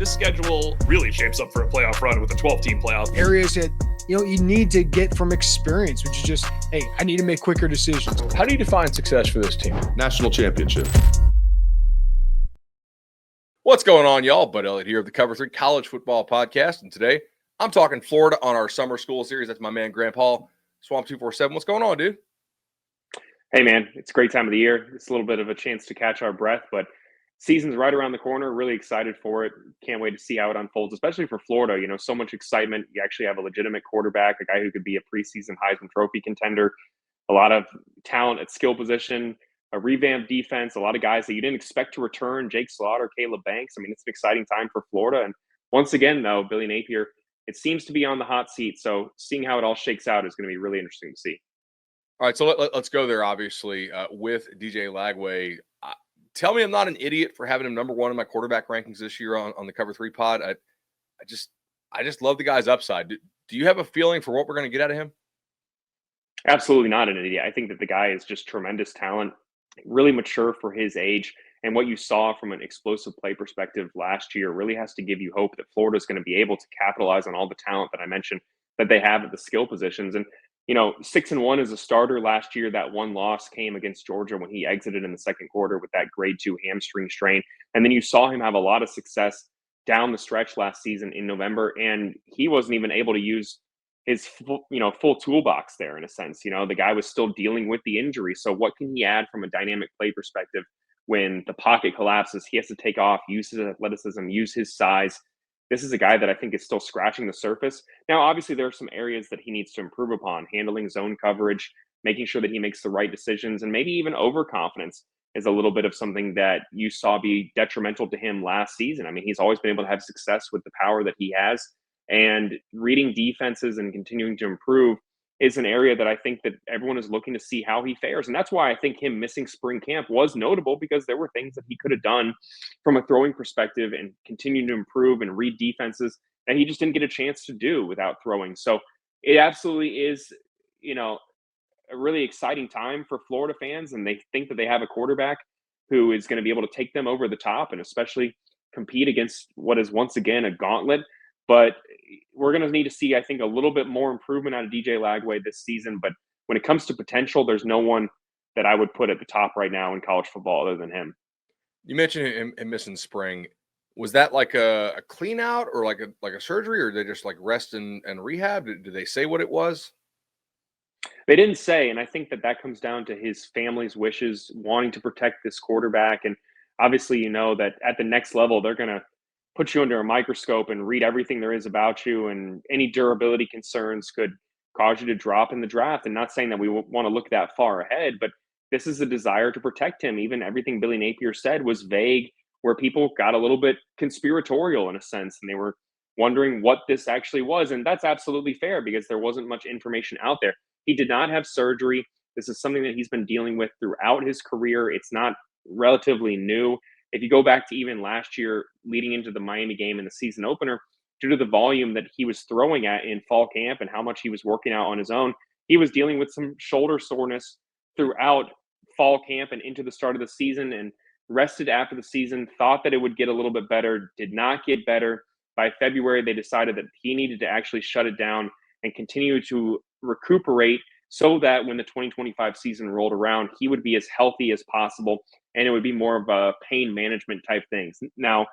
this schedule really shapes up for a playoff run with a 12-team playoff. Areas that, you need to get from experience, which is just, hey, I need to make quicker decisions. How do you define success for this team? National championship. What's going on, y'all? Bud Elliott here of the Cover 3 College Football Podcast. And today, I'm talking Florida on our summer school series. That's my man, Grant Paul, Swamp 247. What's going on, dude? Hey, man. It's a great time of the year. It's a little bit of a chance to catch our breath, but season's right around the corner. Really excited for it. Can't wait to see how it unfolds, especially for Florida. So much excitement. You actually have a legitimate quarterback, a guy who could be a preseason Heisman Trophy contender, a lot of talent at skill position, a revamped defense, a lot of guys that you didn't expect to return, Jake Slaughter, Caleb Banks. It's an exciting time for Florida. And once again, though, Billy Napier, it seems to be on the hot seat. So seeing how it all shakes out is going to be really interesting to see. All right, so let's go there, obviously, with DJ Lagway. Tell me I'm not an idiot for having him number one in my quarterback rankings this year on the Cover 3 pod. I just love the guy's upside. Do you have a feeling for what we're going to get out of him? Absolutely not an idiot. I think that the guy is just tremendous talent, really mature for his age. And what you saw from an explosive play perspective last year really has to give you hope that Florida is going to be able to capitalize on all the talent that I mentioned that they have at the skill positions. And 6-1 as a starter last year. That one loss came against Georgia when he exited in the second quarter with that grade 2 hamstring strain. And then you saw him have a lot of success down the stretch last season in November. And he wasn't even able to use his full toolbox there in a sense. The guy was still dealing with the injury. So what can he add from a dynamic play perspective when the pocket collapses? He has to take off, use his athleticism, use his size. This is a guy that I think is still scratching the surface. Now, obviously, there are some areas that he needs to improve upon, handling zone coverage, making sure that he makes the right decisions, and maybe even overconfidence is a little bit of something that you saw be detrimental to him last season. He's always been able to have success with the power that he has, and reading defenses and continuing to improve is an area that I think that everyone is looking to see how he fares. And that's why I think him missing spring camp was notable, because there were things that he could have done from a throwing perspective and continue to improve and read defenses that he just didn't get a chance to do without throwing. So it absolutely is, a really exciting time for Florida fans. And they think that they have a quarterback who is going to be able to take them over the top and especially compete against what is once again a gauntlet. But we're going to need to see, I think, a little bit more improvement out of DJ Lagway this season. But when it comes to potential, there's no one that I would put at the top right now in college football other than him. You mentioned him missing spring. Was that like a clean out or like a surgery, or did they just like rest and rehab? Did they say what it was? They didn't say, and I think that comes down to his family's wishes, wanting to protect this quarterback. And obviously, that at the next level, they're going to put you under a microscope and read everything there is about you, and any durability concerns could cause you to drop in the draft. And not saying that we want to look that far ahead, but this is a desire to protect him. Even everything Billy Napier said was vague, where people got a little bit conspiratorial in a sense, and they were wondering what this actually was. And that's absolutely fair, because there wasn't much information out there. He did not have surgery. This is something that he's been dealing with throughout his career. It's not relatively new. If you go back to even last year, leading into the Miami game in the season opener, due to the volume that he was throwing at in fall camp and how much he was working out on his own, he was dealing with some shoulder soreness throughout fall camp and into the start of the season, and rested after the season, thought that it would get a little bit better, did not get better. By February, they decided that he needed to actually shut it down and continue to recuperate so that when the 2025 season rolled around, he would be as healthy as possible, and it would be more of a pain management type things. Now,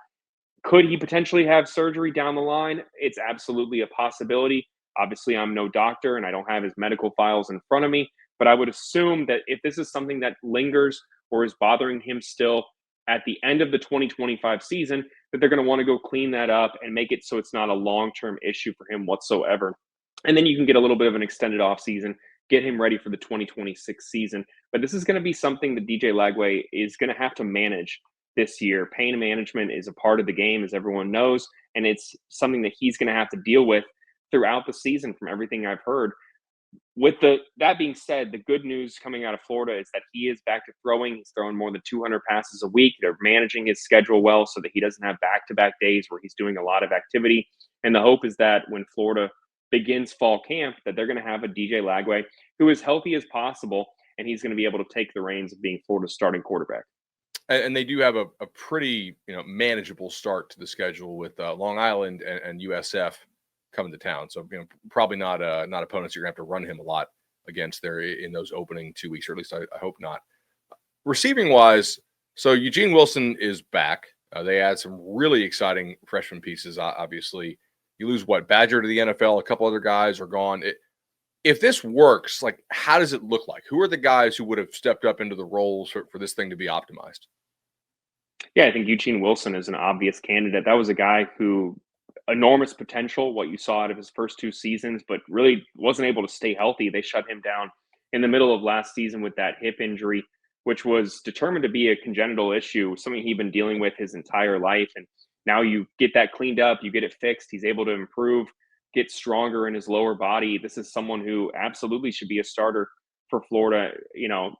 could he potentially have surgery down the line? It's absolutely a possibility. Obviously, I'm no doctor and I don't have his medical files in front of me, but I would assume that if this is something that lingers or is bothering him still at the end of the 2025 season, that they're going to want to go clean that up and make it so it's not a long-term issue for him whatsoever. And then you can get a little bit of an extended offseason, get him ready for the 2026 season. But this is going to be something that DJ Lagway is going to have to manage this year. Pain management is a part of the game, as everyone knows, and it's something that he's going to have to deal with throughout the season from everything I've heard. With that being said, the good news coming out of Florida is that he is back to throwing. He's throwing more than 200 passes a week. They're managing his schedule well so that he doesn't have back-to-back days where he's doing a lot of activity. And the hope is that when Florida begins fall camp, that they're going to have a DJ Lagway who is healthy as possible, and he's going to be able to take the reins of being Florida's starting quarterback. And they do have a pretty, manageable start to the schedule with Long Island and USF coming to town. So, probably not opponents you're going to have to run him a lot against there in those opening 2 weeks, or at least I hope not. Receiving wise, so Eugene Wilson is back. They add some really exciting freshman pieces. Obviously, you lose Badger to the NFL. A couple other guys are gone. If this works, like, how does it look like? Who are the guys who would have stepped up into the roles for this thing to be optimized? Yeah, I think Eugene Wilson is an obvious candidate. That was a guy who enormous potential, what you saw out of his first 2 seasons, but really wasn't able to stay healthy. They shut him down in the middle of last season with that hip injury, which was determined to be a congenital issue, something he'd been dealing with his entire life. And now you get that cleaned up, you get it fixed. He's able to improve, get stronger in his lower body. This is someone who absolutely should be a starter for Florida.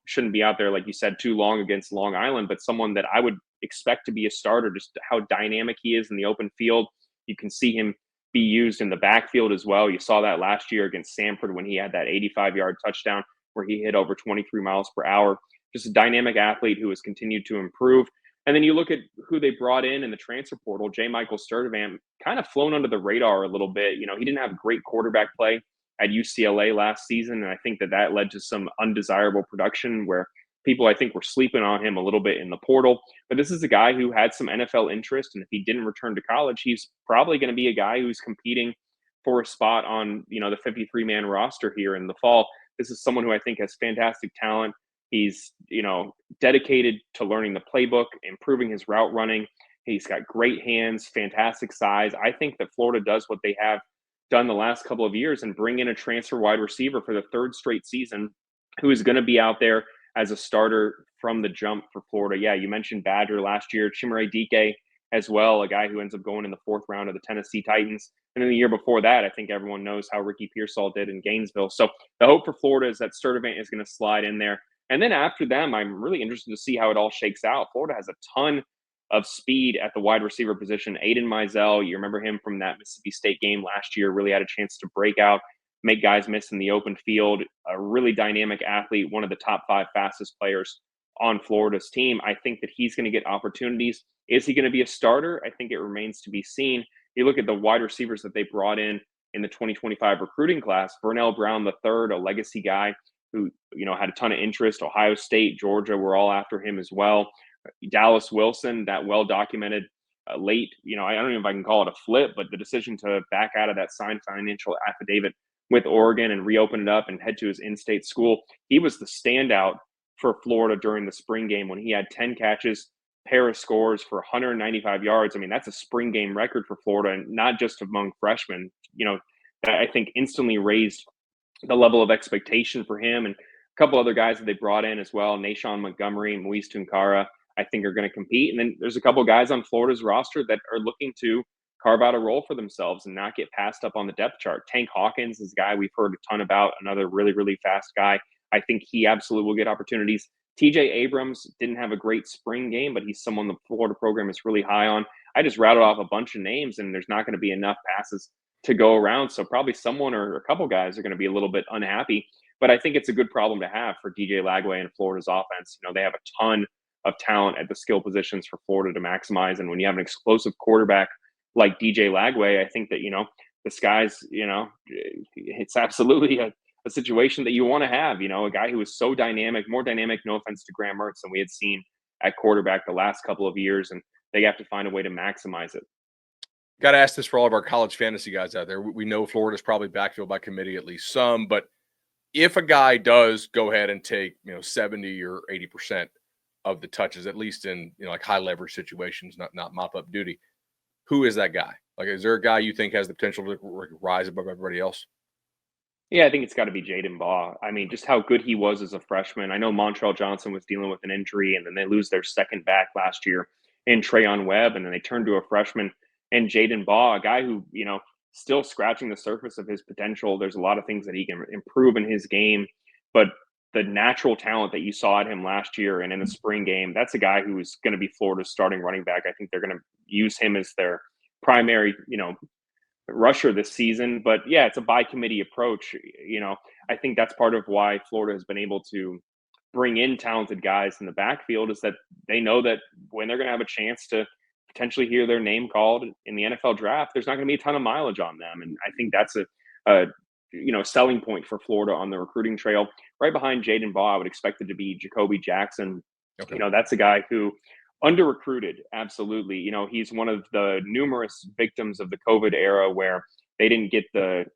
Shouldn't be out there, like you said, too long against Long Island, but someone that I would expect to be a starter, just how dynamic he is in the open field. You can see him be used in the backfield as well. You saw that last year against Samford when he had that 85-yard touchdown where he hit over 23 miles per hour. Just a dynamic athlete who has continued to improve. And then you look at who they brought in the transfer portal. J. Michael Sturdivant kind of flown under the radar a little bit. He didn't have great quarterback play at UCLA last season, and I think that led to some undesirable production where people, I think, were sleeping on him a little bit in the portal. But this is a guy who had some NFL interest, and if he didn't return to college, he's probably going to be a guy who's competing for a spot on, the 53-man roster here in the fall. This is someone who I think has fantastic talent. He's, dedicated to learning the playbook, improving his route running. He's got great hands, fantastic size. I think that Florida does what they have done the last couple of years and bring in a transfer wide receiver for the third straight season who is going to be out there as a starter from the jump for Florida. Yeah, you mentioned Badger last year, Chimere Dike as well, a guy who ends up going in the 4th round of the Tennessee Titans. And then the year before that, I think everyone knows how Ricky Pearsall did in Gainesville. So the hope for Florida is that Sturdivant is going to slide in there. And then after them, I'm really interested to see how it all shakes out. Florida has a ton of speed at the wide receiver position. Aiden Mizell, you remember him from that Mississippi State game last year, really had a chance to break out, make guys miss in the open field. A really dynamic athlete, one of the top 5 fastest players on Florida's team. I think that he's going to get opportunities. Is he going to be a starter? I think it remains to be seen. You look at the wide receivers that they brought in the 2025 recruiting class. Vernell Brown III, a legacy guy who had a ton of interest. Ohio State, Georgia were all after him as well. Dallas Wilson, that well-documented late, I don't know if I can call it a flip, but the decision to back out of that signed financial affidavit with Oregon and reopen it up and head to his in-state school. He was the standout for Florida during the spring game when he had 10 catches, pair of scores for 195 yards. I mean, that's a spring game record for Florida, and not just among freshmen. That I think instantly raised the level of expectation for him. And a couple other guys that they brought in as well, Nashawn Montgomery and Moise Tunkara, I think are going to compete. And then there's a couple guys on Florida's roster that are looking to carve out a role for themselves and not get passed up on the depth chart. Tank Hawkins is a guy we've heard a ton about, another really, really fast guy. I think he absolutely will get opportunities. TJ Abrams didn't have a great spring game, but he's someone the Florida program is really high on. I just rattled off a bunch of names, and there's not going to be enough passes to go around. So probably someone or a couple guys are going to be a little bit unhappy. But I think it's a good problem to have for DJ Lagway and Florida's offense. They have a ton of talent at the skill positions for Florida to maximize. And when you have an explosive quarterback like DJ Lagway, I think that, the sky's, it's absolutely a situation that you want to have, a guy who is so dynamic, more dynamic, no offense to Graham Mertz, than we had seen at quarterback the last couple of years. And they have to find a way to maximize it. Got to ask this for all of our college fantasy guys out there. We know Florida's probably backfield by committee, at least some, but if a guy does go ahead and take, 70 or 80% of the touches, at least in, like high leverage situations, not mop up duty, who is that guy? Like, is there a guy you think has the potential to rise above everybody else? Yeah, I think it's got to be Jaden Baugh. I mean, just how good he was as a freshman. I know Montrell Johnson was dealing with an injury, and then they lose their second back last year in Trayon Webb, and then they turn to a freshman and Jaden Baugh, a guy who, still scratching the surface of his potential. There's a lot of things that he can improve in his game, but the natural talent that you saw at him last year and in the spring game, that's a guy who is going to be Florida's starting running back. I think they're going to use him as their primary, rusher this season. But yeah, it's a by committee approach. I think that's part of why Florida has been able to bring in talented guys in the backfield is that they know that when they're going to have a chance to potentially hear their name called in the NFL draft, there's not going to be a ton of mileage on them. And I think that's a selling point for Florida on the recruiting trail. Right behind Jaden Baugh, I would expect it to be Jacoby Jackson. Okay. That's a guy who under recruited. Absolutely. He's one of the numerous victims of the COVID era where they didn't get the,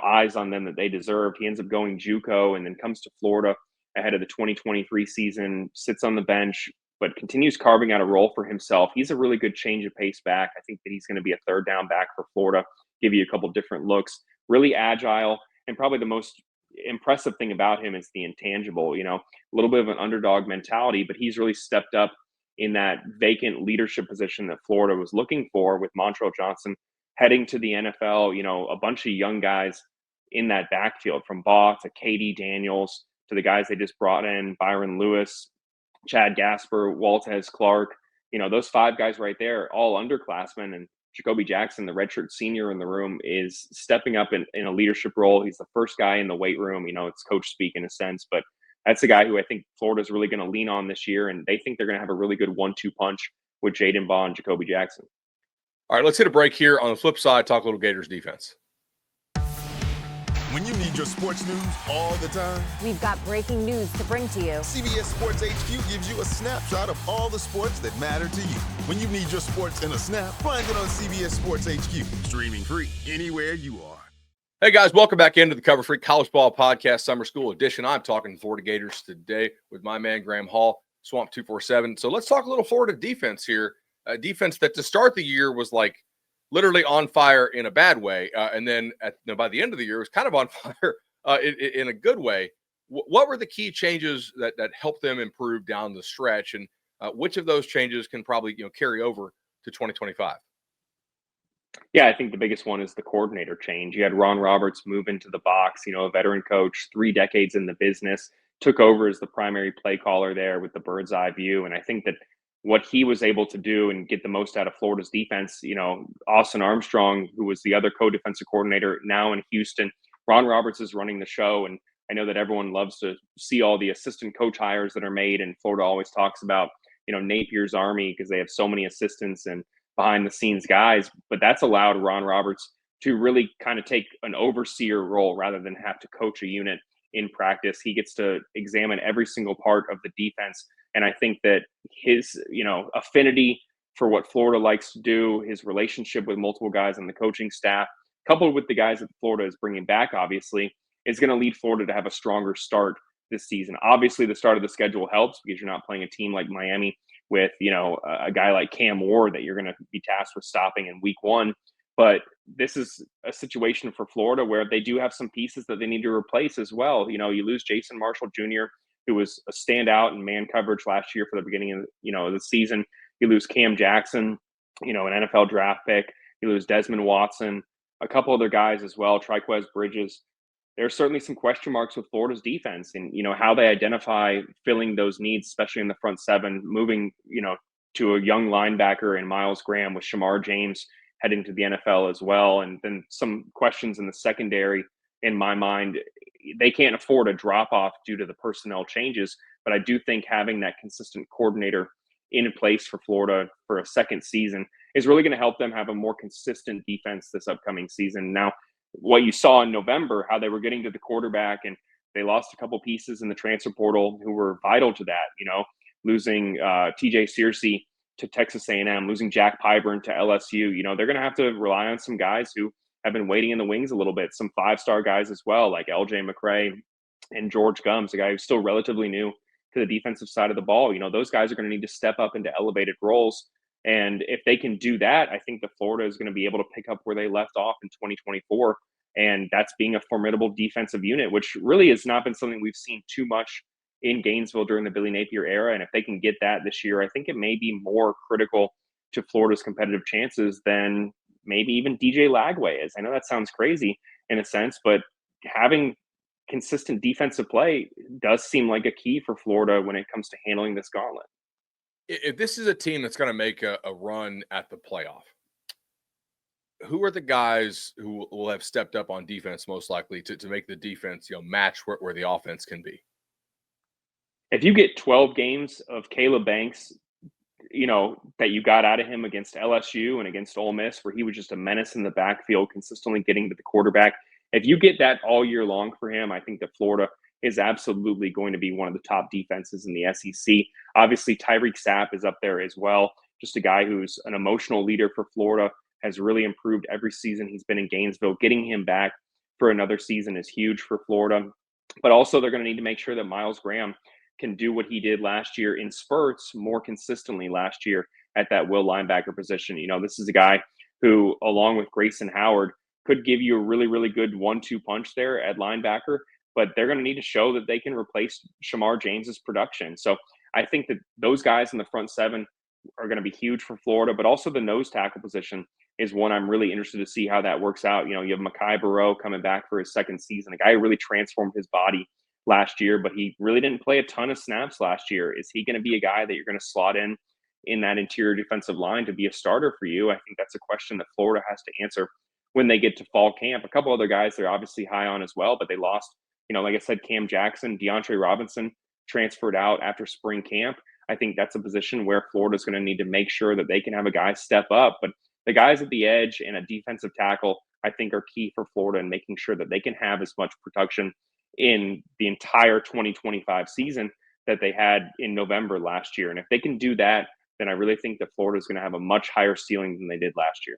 eyes on them that they deserved. He ends up going JUCO and then comes to Florida ahead of the 2023 season, sits on the bench, but continues carving out a role for himself. He's a really good change of pace back. I think that he's going to be a third down back for Florida, give you a couple different looks, really agile. And probably the most impressive thing about him is the intangible, a little bit of an underdog mentality, but he's really stepped up in that vacant leadership position that Florida was looking for with Montrell Johnson heading to the NFL, a bunch of young guys in that backfield from Baugh to KD Daniels to the guys they just brought in, Byron Lewis, Chad Gasper, Waltez Clark, those 5 guys right there, all underclassmen. And Jacoby Jackson, the redshirt senior in the room, is stepping up in a leadership role. He's the first guy in the weight room. It's coach speak in a sense, but that's the guy who I think Florida's really going to lean on this year. And they think they're going to have a really good 1-2 punch with Jaden Baugh and Jacoby Jackson. All right, let's hit a break here. On the flip side, talk a little Gators defense. When you need your sports news all the time, we've got breaking news to bring to you. CBS Sports HQ gives you a snapshot of all the sports that matter to you. When you need your sports in a snap, find it on CBS Sports HQ, streaming free anywhere you are. Hey guys, welcome back into the Cover Free College Ball Podcast Summer School Edition. I'm talking Florida Gators today with my man Graham Hall, Swamp 247. So let's talk a little Florida defense here. A defense that to start the year was like literally on fire in a bad way. And then by the end of the year, it was kind of on fire in a good way. What were the key changes that helped them improve down the stretch? And which of those changes can probably carry over to 2025? Yeah, I think the biggest one is the coordinator change. You had Ron Roberts move into the box, a veteran coach, 3 decades in the business, took over as the primary play caller there with the bird's eye view. And I think that what he was able to do and get the most out of Florida's defense, Austin Armstrong, who was the other co-defensive coordinator now in Houston, Ron Roberts is running the show. And I know that everyone loves to see all the assistant coach hires that are made. And Florida always talks about, Napier's Army because they have so many assistants and behind the scenes guys, but that's allowed Ron Roberts to really kind of take an overseer role rather than have to coach a unit in practice. He gets to examine every single part of the defense. And I think that his, affinity for what Florida likes to do, his relationship with multiple guys on the coaching staff, coupled with the guys that Florida is bringing back, obviously, is going to lead Florida to have a stronger start this season. Obviously, the start of the schedule helps because you're not playing a team like Miami with, a guy like Cam Ward that you're going to be tasked with stopping in week 1. But this is a situation for Florida where they do have some pieces that they need to replace as well. You lose Jason Marshall Jr., who was a standout in man coverage last year for the beginning of, the season. You lose Cam Jackson, an NFL draft pick. You lose Desmond Watson, a couple other guys as well, Triquez Bridges. There's certainly some question marks with Florida's defense and, how they identify filling those needs, especially in the front 7, moving, to a young linebacker in Miles Graham with Shamar James heading to the NFL as well. And then some questions in the secondary, in my mind, they can't afford a drop off due to the personnel changes. But I do think having that consistent coordinator in place for Florida for a second season is really going to help them have a more consistent defense this upcoming season. Now, what you saw in November, how they were getting to the quarterback and they lost a couple pieces in the transfer portal who were vital to that, losing TJ Searcy to Texas A&M, losing Jack Pyburn to LSU. They're going to have to rely on some guys who have been waiting in the wings a little bit, some 5-star guys as well, like LJ McCray and George Gums, a guy who's still relatively new to the defensive side of the ball. Those guys are going to need to step up into elevated roles. And if they can do that, I think that Florida is going to be able to pick up where they left off in 2024. And that's being a formidable defensive unit, which really has not been something we've seen too much in Gainesville during the Billy Napier era. And if they can get that this year, I think it may be more critical to Florida's competitive chances than maybe even DJ Lagway is. I know that sounds crazy in a sense, but having consistent defensive play does seem like a key for Florida when it comes to handling this gauntlet. If this is a team that's going to make a run at the playoff, who are the guys who will have stepped up on defense most likely to make the defense, match where the offense can be? if you get 12 games of Caleb Banks, that you got out of him against LSU and against Ole Miss, where he was just a menace in the backfield, consistently getting to the quarterback. If you get that all year long for him, I think that Florida is absolutely going to be one of the top defenses in the SEC. Obviously, Tyreek Sapp is up there as well. Just a guy who's an emotional leader for Florida, has really improved every season he's been in Gainesville. Getting him back for another season is huge for Florida. But also, they're going to need to make sure that Miles Graham can do what he did last year in spurts more consistently last year at that will linebacker position. This is a guy who, along with Grayson Howard, could give you a really, really good 1-2 punch there at linebacker, but they're going to need to show that they can replace Shamar James's production. So I think that those guys in the front seven are going to be huge for Florida, but also the nose tackle position is one I'm really interested to see how that works out. You have Mekhi Barrow coming back for his second season, a guy who really transformed his body last year, but he really didn't play a ton of snaps last year. Is he going to be a guy that you're going to slot in that interior defensive line to be a starter for you? I think that's a question that Florida has to answer when they get to fall camp. A couple other guys they're obviously high on as well, but they lost, like I said, Cam Jackson, DeAndre Robinson transferred out after spring camp. I think that's a position where Florida's going to need to make sure that they can have a guy step up. But the guys at the edge and a defensive tackle, I think, are key for Florida in making sure that they can have as much production in the entire 2025 season that they had in November last year. And if they can do that, then I really think that Florida is going to have a much higher ceiling than they did last year.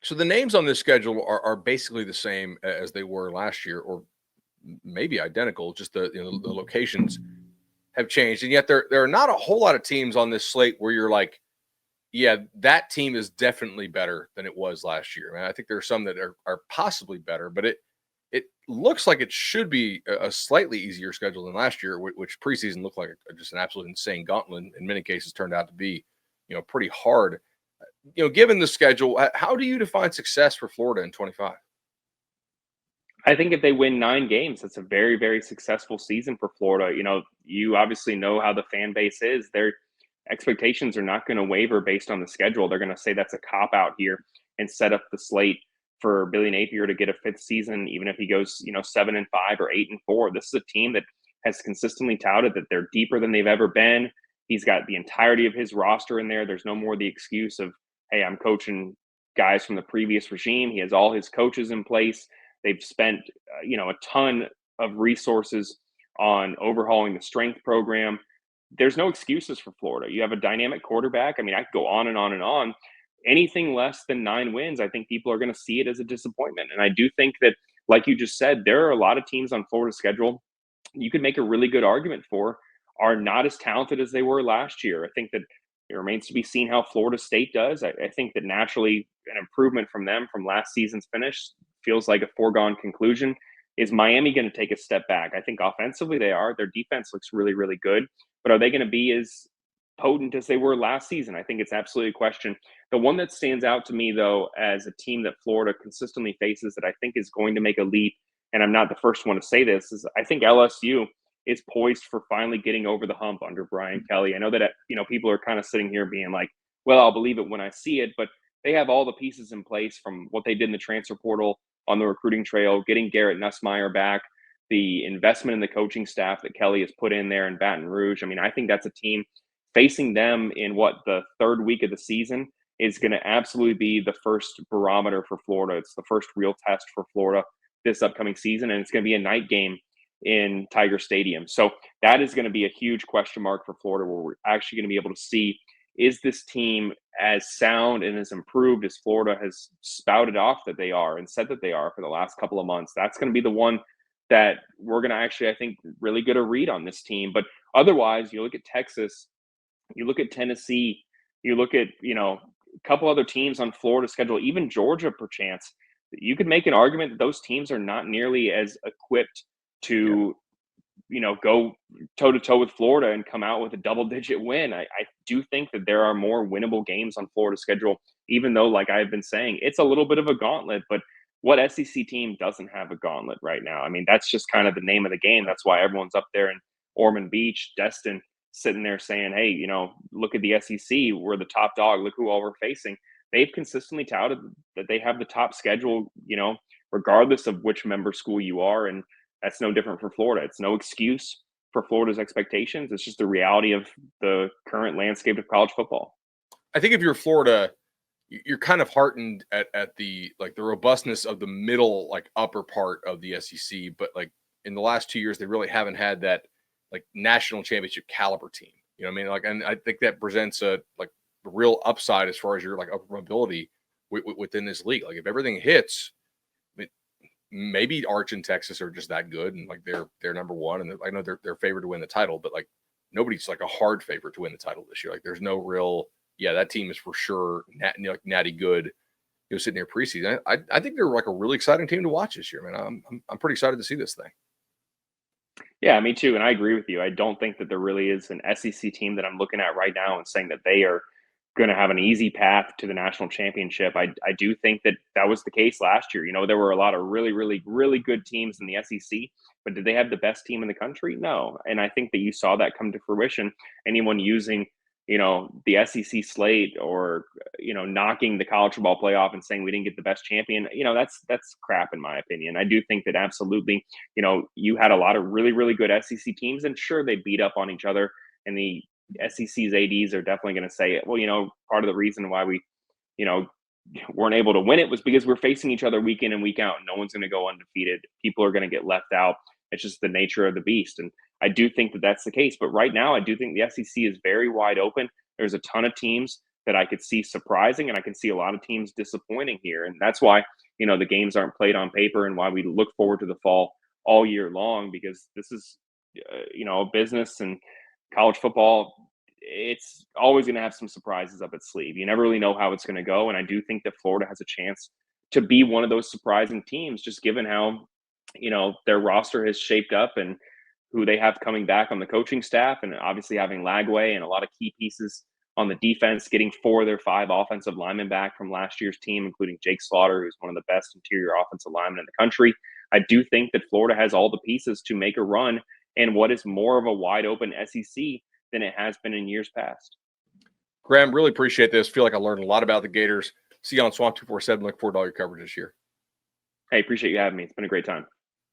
So the names on this schedule are basically the same as they were last year, or maybe identical. Just the locations have changed, and yet there are not a whole lot of teams on this slate where you're like, yeah, that team is definitely better than it was last year. I think there are some that are possibly better, but it looks like it should be a slightly easier schedule than last year, which preseason looked like just an absolute insane gauntlet. In many cases, turned out to be, pretty hard. Given the schedule, how do you define success for Florida in 25? I think if they win 9 games, that's a very, very successful season for Florida. You obviously know how the fan base is. Their expectations are not going to waver based on the schedule. They're going to say that's a cop out here and set up the slate for Billy Napier to get a 5th season, even if he goes, 7-5 or 8-4. This is a team that has consistently touted that they're deeper than they've ever been. He's got the entirety of his roster in there. There's no more the excuse of, hey, I'm coaching guys from the previous regime. He has all his coaches in place. They've spent, a ton of resources on overhauling the strength program. There's no excuses for Florida. You have a dynamic quarterback. I could go on and on and on. Anything less than 9 wins, I think people are going to see it as a disappointment. And I do think that, like you just said, there are a lot of teams on Florida's schedule you could make a really good argument for are not as talented as they were last year. I think that it remains to be seen how Florida State does. I think that naturally an improvement from them from last season's finish feels like a foregone conclusion. Is Miami going to take a step back? I think offensively they are. Their defense looks really, really good. But are they going to be as potent as they were last season? I think it's absolutely a question. The one that stands out to me, though, as a team that Florida consistently faces that I think is going to make a leap, and I'm not the first one to say this, is I think LSU is poised for finally getting over the hump under Brian Kelly. I know that, people are kind of sitting here being like, well, I'll believe it when I see it, but they have all the pieces in place from what they did in the transfer portal on the recruiting trail, getting Garrett Nussmeier back, the investment in the coaching staff that Kelly has put in there in Baton Rouge. I think that's a team facing them in the 3rd week of the season is going to absolutely be the first barometer for Florida. It's the first real test for Florida this upcoming season, and it's going to be a night game in Tiger Stadium. So that is going to be a huge question mark for Florida, where we're actually going to be able to see, is this team as sound and as improved as Florida has spouted off that they are and said that they are for the last couple of months? That's going to be the one that we're going to actually, I think, really get a read on this team. But otherwise, you look at Texas, you look at Tennessee, you look at, a couple other teams on Florida's schedule, even Georgia, perchance. You could make an argument that those teams are not nearly as equipped to, go toe-to-toe with Florida and come out with a double-digit win. I do think that there are more winnable games on Florida's schedule, even though, like I've been saying, it's a little bit of a gauntlet. But what SEC team doesn't have a gauntlet right now? That's just kind of the name of the game. That's why everyone's up there in Ormond Beach, Destin, sitting there saying, hey, look at the SEC. We're the top dog. Look who all we're facing. They've consistently touted that they have the top schedule, regardless of which member school you are. And that's no different for Florida. It's no excuse. for Florida's expectations. It's just the reality of the current landscape of college football. I think if you're Florida, you're kind of heartened at the robustness of the middle, upper part of the SEC. But in the last 2 years, they really haven't had that national championship caliber team. You know what I mean? And I think that presents a real upside as far as your upper mobility within this league. If everything hits, maybe Arch and Texas are just that good, and they're number one, and I know they're favored to win the title, but nobody's a hard favorite to win the title this year. There's no real, that team is for sure natty good. Sitting here preseason, I think they're a really exciting team to watch this year, man. I'm pretty excited to see this thing. Yeah, me too, and I agree with you. I don't think that there really is an SEC team that I'm looking at right now and saying that they are going to have an easy path to the national championship. I do think that was the case last year. There were a lot of really, really, really good teams in the SEC, but did they have the best team in the country? No. And I think that you saw that come to fruition. Anyone using, the SEC slate or, knocking the college football playoff and saying we didn't get the best champion, that's crap in my opinion. I do think that absolutely, you had a lot of really, really good SEC teams, and sure, they beat up on each other, and the SEC's ADs are definitely going to say, well, part of the reason why we, weren't able to win it was because we're facing each other week in and week out. No one's going to go undefeated. People are going to get left out. It's just the nature of the beast. And I do think that that's the case. But right now, I do think the SEC is very wide open. There's a ton of teams that I could see surprising, and I can see a lot of teams disappointing here. And that's why, the games aren't played on paper, and why we look forward to the fall all year long, because this is, a business, and college football, it's always going to have some surprises up its sleeve. You never really know how it's going to go. And I do think that Florida has a chance to be one of those surprising teams, just given how, their roster has shaped up and who they have coming back on the coaching staff, and obviously having Lagway and a lot of key pieces on the defense, getting 4 of their 5 offensive linemen back from last year's team, including Jake Slaughter, who's one of the best interior offensive linemen in the country. I do think that Florida has all the pieces to make a run in what is more of a wide open SEC than it has been in years past. Graham, really appreciate this. Feel like I learned a lot about the Gators. See you on Swamp 247. Look forward to all your coverage this year. Hey, appreciate you having me. It's been a great time.